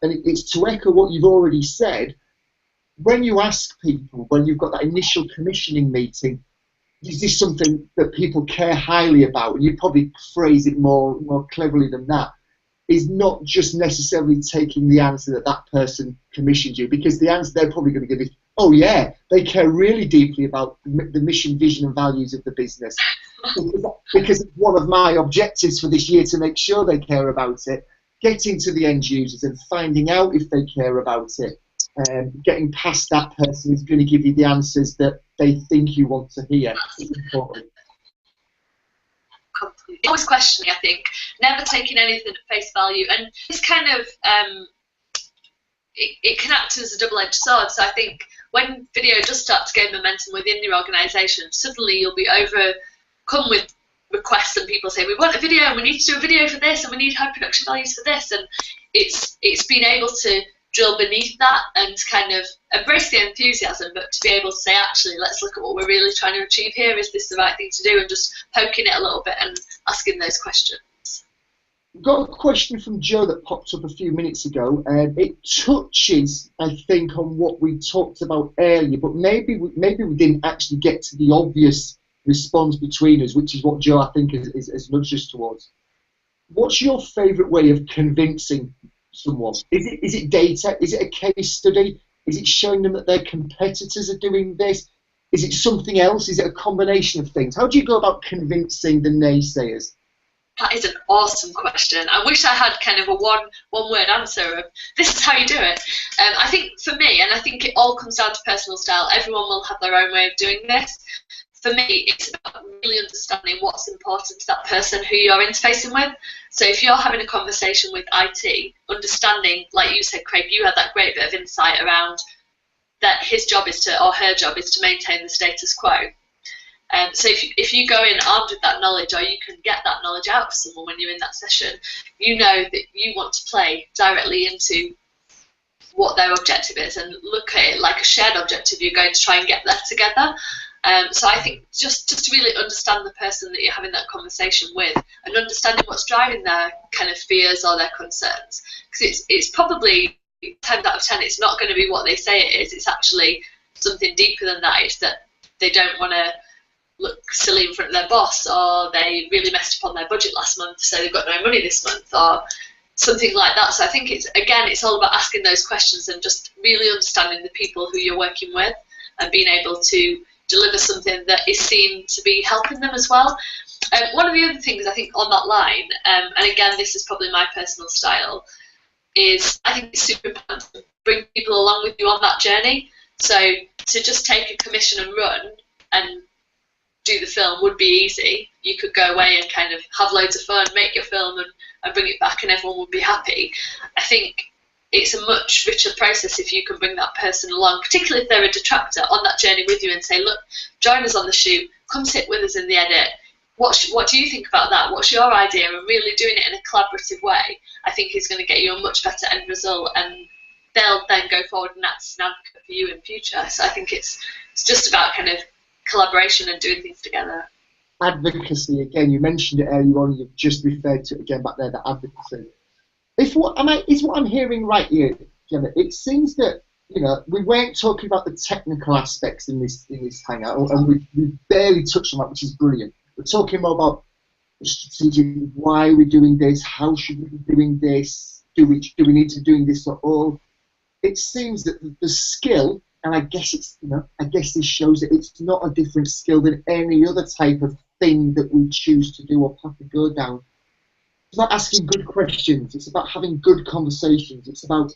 it's to echo what you've already said. When you ask people, when you've got that initial commissioning meeting, is this something that people care highly about? And you probably phrase it more cleverly than that. Is not just necessarily taking the answer that that person commissioned you, because the answer they're probably going to give is, oh yeah, they care really deeply about the mission, vision and values of the business. Because it's one of my objectives for this year to make sure they care about it, getting to the end users and finding out if they care about it. Getting past that person who's going to give you the answers that they think you want to hear. It's important. Completely. Always questioning, I think, never taking anything at face value, and it's kind of it can act as a double-edged sword. So I think when video does start to gain momentum within your organisation, suddenly you'll be overcome with requests and people say, we want a video and we need to do a video for this and we need high production values for this, and it's being able to drill beneath that and kind of embrace the enthusiasm, but to be able to say, actually, let's look at what we're really trying to achieve here. Is this the right thing to do? And just poking it a little bit and asking those questions. Got a question from Joe that popped up a few minutes ago, and it touches, I think, on what we talked about earlier, but maybe we didn't actually get to the obvious response between us, which is what Joe, I think, is nudged us towards. What's your favourite way of convincing someone? Is it data? Is it a case study? Is it showing them that their competitors are doing this? Is it something else? Is it a combination of things? How do you go about convincing the naysayers? That is an awesome question. I wish I had kind of a one-word answer of this is how you do it. I think for me, and I think it all comes down to personal style, everyone will have their own way of doing this. For me, it's about really understanding what's important to that person who you're interfacing with. So if you're having a conversation with IT, understanding, like you said, Craig, you had that great bit of insight around that his job is to, or her job is to maintain the status quo. So if you go in armed with that knowledge, or you can get that knowledge out of someone when you're in that session, you know that you want to play directly into what their objective is and look at it like a shared objective. You're going to try and get there together. So I think just to really understand the person that you're having that conversation with and understanding what's driving their kind of fears or their concerns. Because it's probably 10 out of 10, it's not going to be what they say it is. It's actually something deeper than that. It's that they don't want to look silly in front of their boss, or they really messed up on their budget last month, so they've got no money this month, or something like that. So I think it's all about asking those questions and just really understanding the people who you're working with and being able to deliver something that is seen to be helping them as well. One of the other things I think on that line, and again this is probably my personal style, is I think it's super important to bring people along with you on that journey. So to just take a commission and run and do the film would be easy. You could go away and kind of have loads of fun, make your film and bring it back and everyone would be happy. I think it's a much richer process if you can bring that person along, particularly if they're a detractor, on that journey with you and say, look, join us on the shoot, come sit with us in the edit. What do you think about that? What's your idea? And really doing it in a collaborative way, I think is going to get you a much better end result, and they'll then go forward and act as an advocate for you in future. So I think it's just about kind of collaboration and doing things together. Advocacy, again, you mentioned it earlier on, you've just referred to it again back there, the advocacy. Is what I'm hearing right here, Gemma? It seems that, you know, we weren't talking about the technical aspects in this hangout, and we barely touched on that, which is brilliant. We're talking more about the strategic, why we're doing this, how should we be doing this, do we need to be doing this at all? it seems that the skill, and I guess it's, I guess this shows that it's not a different skill than any other type of thing that we choose to do or have to go down. It's about asking good questions. It's about having good conversations. It's about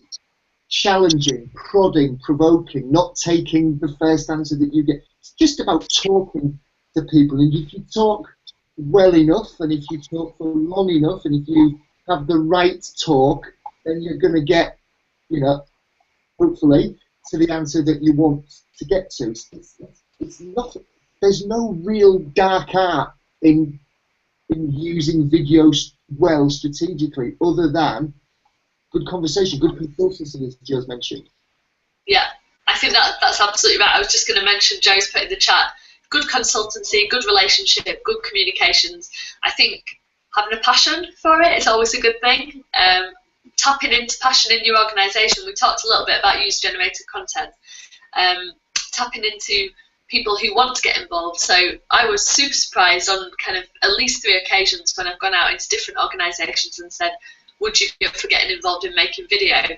challenging, prodding, provoking, not taking the first answer that you get. It's just about talking to people. And if you talk well enough, and if you talk for long enough, and if you have the right talk, then you're going to get, hopefully, to the answer that you want to get to. It's not. There's no real dark art in using videos well strategically, other than good conversation, good consultancy, as Joe's mentioned. Yeah, I think that's absolutely right. I was just going to mention, Joe's put in the chat, good consultancy, good relationship, good communications. I think having a passion for it is always a good thing. Tapping into passion in your organisation. We talked a little bit about user-generated content. Tapping into people who want to get involved. So I was super surprised on kind of at least 3 occasions when I've gone out into different organisations and said, would you be up for getting involved in making video?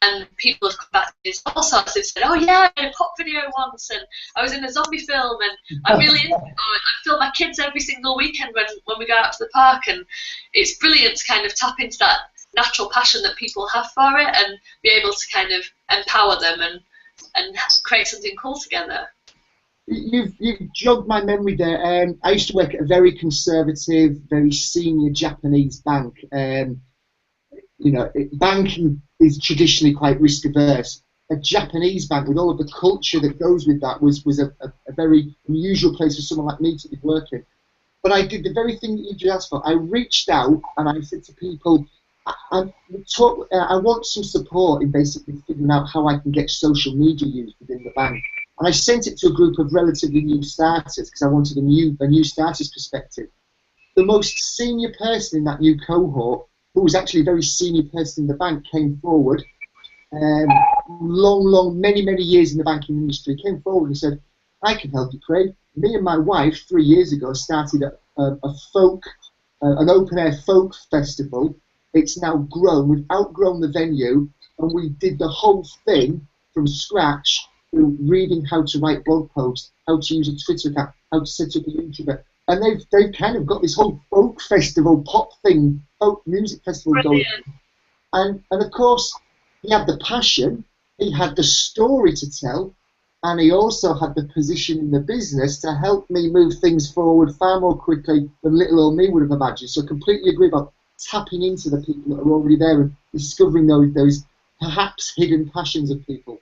And people have come back to me all sorts. They've said, oh yeah, I did a pop video once, and I was in a zombie film, and I'm really into it. I film my kids every single weekend when we go out to the park, and it's brilliant to kind of tap into that natural passion that people have for it and be able to kind of empower them and create something cool together. You've jogged my memory there. I used to work at a very conservative, very senior Japanese bank. Banking is traditionally quite risk averse. A Japanese bank, with all of the culture that goes with that, was a very unusual place for someone like me to be working. But I did the very thing that you just asked for. I reached out and I said to people, I want some support in basically figuring out how I can get social media used within the bank. And I sent it to a group of relatively new starters because I wanted a new starters perspective. The most senior person in that new cohort, who was actually a very senior person in the bank, came forward. Many years in the banking industry, came forward and said, I can help you, Craig. Me and my wife 3 years ago started an open air folk festival. It's now grown. We've outgrown the venue, and we did the whole thing from scratch, through reading how to write blog posts, how to use a Twitter account, how to set up a YouTube. And they've kind of got this whole folk festival, pop thing, folk music festival going. And of course, he had the passion, he had the story to tell, and he also had the position in the business to help me move things forward far more quickly than little old me would have imagined. So I completely agree about tapping into the people that are already there and discovering those perhaps hidden passions of people.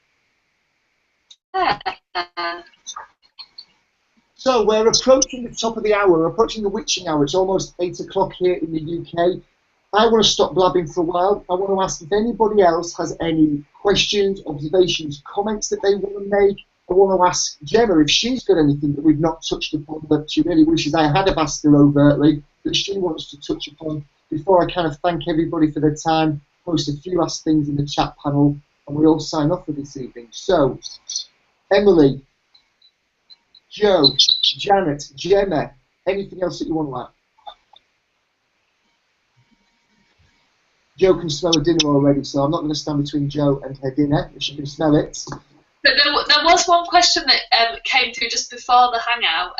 So we're approaching the top of the hour, we're approaching the witching hour. It's almost 8 o'clock here in the UK. I want to stop blabbing for a while. I want to ask if anybody else has any questions, observations, comments that they want to make. I want to ask Gemma if she's got anything that we've not touched upon that she really wishes I had have asked her overtly, that she wants to touch upon, before I kind of thank everybody for their time, post a few last things in the chat panel, and we all sign off for this evening. So, Emily, Joe, Janet, Gemma, anything else that you want to add? Joe can smell her dinner already, so I'm not going to stand between Joe and her dinner, if she can smell it. But there was one question that came through just before the hangout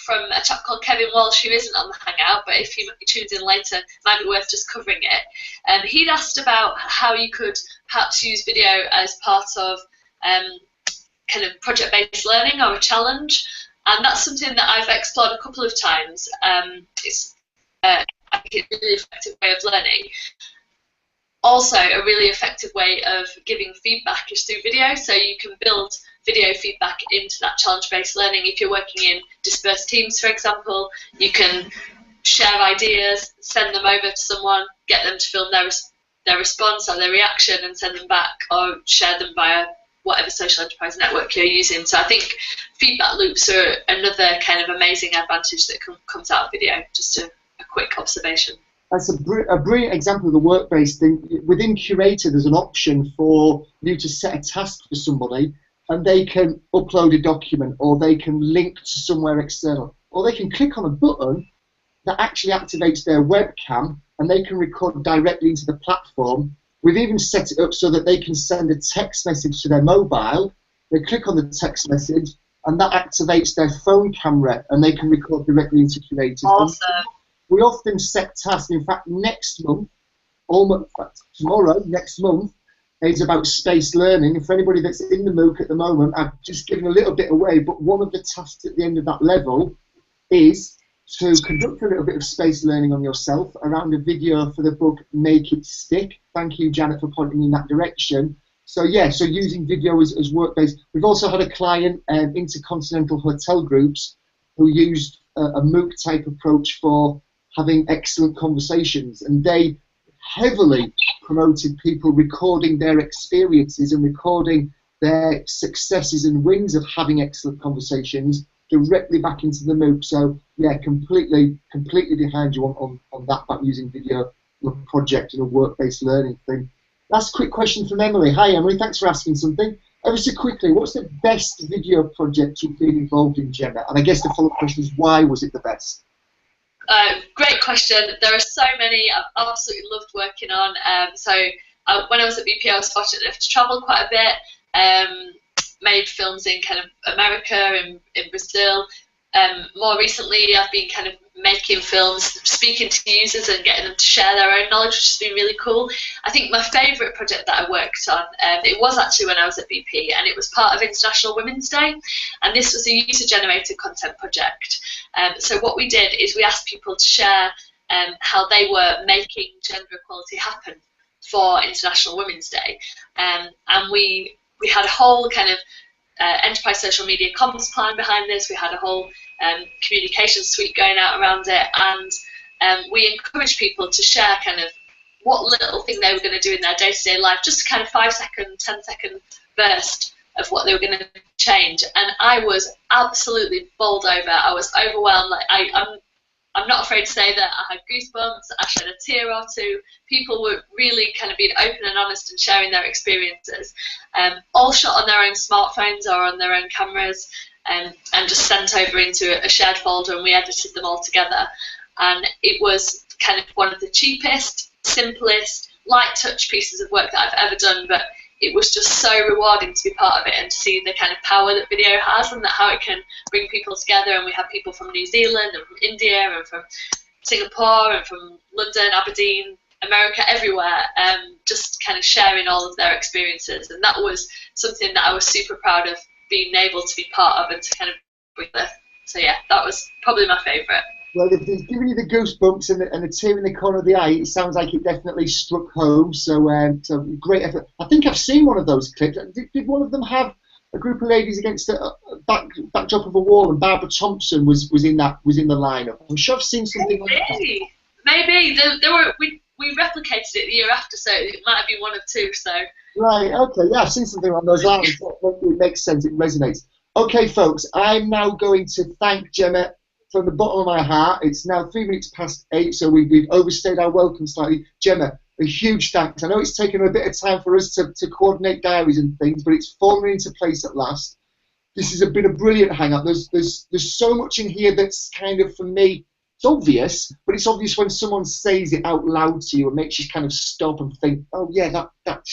from a chap called Kevin Walsh, who isn't on the hangout, but if he tunes in later, it might be worth just covering it. He'd asked about how you could perhaps use video as part of kind of project-based learning or a challenge, and that's something that I've explored a couple of times. It's I think it's a really effective way of learning. Also, a really effective way of giving feedback is through video, so you can build video feedback into that challenge-based learning. If you're working in dispersed teams, for example, you can share ideas, send them over to someone, get them to film their response or their reaction and send them back, or share them via whatever social enterprise network you're using. So I think feedback loops are another kind of amazing advantage that comes out of video. Just a quick observation. That's a brilliant example of the work-based thing. Within Curator, there's an option for you to set a task for somebody, and they can upload a document, or they can link to somewhere external, or they can click on a button that actually activates their webcam, and they can record directly into the platform, We've even set it up so that they can send a text message to their mobile. They click on the text message, and that activates their phone camera, and they can record directly into creators. Awesome. We often set tasks. In fact, next month, almost tomorrow, next month, is about space learning. And for anybody that's in the MOOC at the moment, I've just given a little bit away, but one of the tasks at the end of that level is to conduct a little bit of space learning on yourself around a video for the book Make It Stick. Thank you, Janet, for pointing me in that direction. So yeah, so using video as work-based. We've also had a client, Intercontinental Hotel Groups, who used a MOOC type approach for having excellent conversations, and they heavily promoted people recording their experiences and recording their successes and wins of having excellent conversations directly back into the MOOC. So yeah, completely behind you on that, about using video project and a work-based learning thing. Last quick question from Emily. Hi Emily, thanks for asking something. Ever so quickly, what's the best video project you've been involved in, Gemma? And I guess the follow-up question is, why was it the best? Great question. There are so many I've absolutely loved working on. When I was at BP, I was fortunate enough to travel quite a bit. Made films in kind of America, in Brazil. More recently, I've been kind of making films, speaking to users and getting them to share their own knowledge, which has been really cool. I think my favourite project that I worked on, it was actually when I was at BP, and it was part of International Women's Day, and this was a user-generated content project. So what we did is we asked people to share how they were making gender equality happen for International Women's Day, and we had a whole kind of enterprise social media comms plan behind this. We had a whole communication suite going out around it, and we encouraged people to share kind of what little thing they were going to do in their day-to-day life, just a kind of 5-second, 10-second burst of what they were going to change. And I was absolutely bowled over. I was overwhelmed. Like I'm not afraid to say that I had goosebumps, I shed a tear or two. People were really kind of being open and honest and sharing their experiences, all shot on their own smartphones or on their own cameras, and just sent over into a shared folder, and we edited them all together. And it was kind of one of the cheapest, simplest, light touch pieces of work that I've ever done, but it was just so rewarding to be part of it and to see the kind of power that video has, and that how it can bring people together. And we had people from New Zealand and from India and from Singapore and from London, Aberdeen, America, everywhere, just kind of sharing all of their experiences. And that was something that I was super proud of being able to be part of and to kind of bring there. So yeah, that was probably my favourite. Well, if it's giving you the goosebumps and a tear in the corner of the eye, it sounds like it definitely struck home. So, so great effort. I think I've seen one of those clips. Did one of them have a group of ladies against a backdrop of a wall, and Barbara Thompson was in the lineup? I'm sure I've seen something like that. Maybe we replicated it the year after, so it might have been one of two. So right, okay, yeah, I've seen something on those lines. It makes sense. It resonates. Okay, folks, I'm now going to thank Gemma from the bottom of my heart. It's now 3 minutes past 8, so we've overstayed our welcome slightly. Gemma, a huge thanks. I know it's taken a bit of time for us to coordinate diaries and things, but it's fallen into place at last. This has been a brilliant hangout. There's so much in here that's kind of, for me, it's obvious, but it's obvious when someone says it out loud to you and makes you kind of stop and think, oh yeah, that's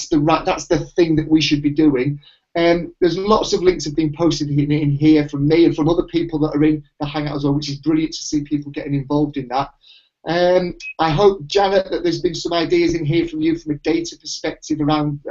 the thing that we should be doing. There's lots of links have been posted in here from me and from other people that are in the hangout as well, which is brilliant to see people getting involved in that. I hope, Janet, that there's been some ideas in here from you from a data perspective around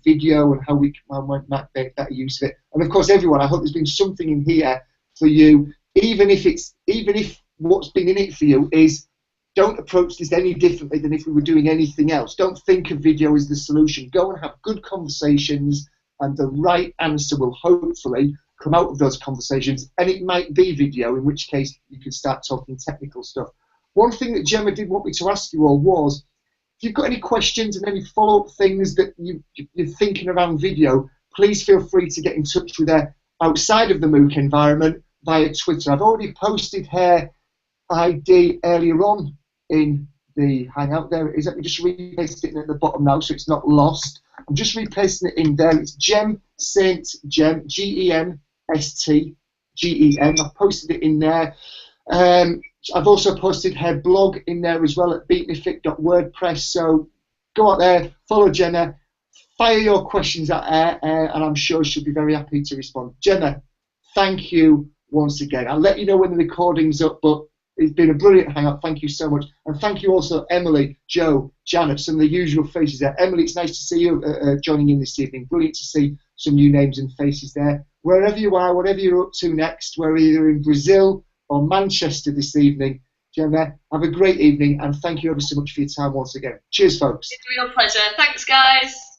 video and how we might make better use of it. And of course, everyone, I hope there's been something in here for you, even if what's been in it for you is, don't approach this any differently than if we were doing anything else. Don't think of video as the solution. Go and have good conversations, and the right answer will hopefully come out of those conversations. And it might be video, in which case you can start talking technical stuff. One thing that Gemma did want me to ask you all was, if you've got any questions and any follow-up things that you're thinking around video, please feel free to get in touch with her outside of the MOOC environment via Twitter. I've already posted her ID earlier on in the hangout. There it is. Let me just repaste it at the bottom now so it's not lost. I'm just repasting it in there. It's Gem Saint Gem, Gemst Gen. I've posted it in there. I've also posted her blog in there as well at beatnific.wordpress. So go out there, follow Gemma, fire your questions at her, and I'm sure she'll be very happy to respond. Gemma, thank you once again. I'll let you know when the recording's up, but it's been a brilliant hangout. Thank you so much. And thank you also, Emily, Joe, Janet, some of the usual faces there. Emily, it's nice to see you joining in this evening. Brilliant to see some new names and faces there. Wherever you are, whatever you're up to next, we're either in Brazil or Manchester this evening. Gemma, have a great evening, and thank you ever so much for your time once again. Cheers, folks. It's a real pleasure. Thanks, guys.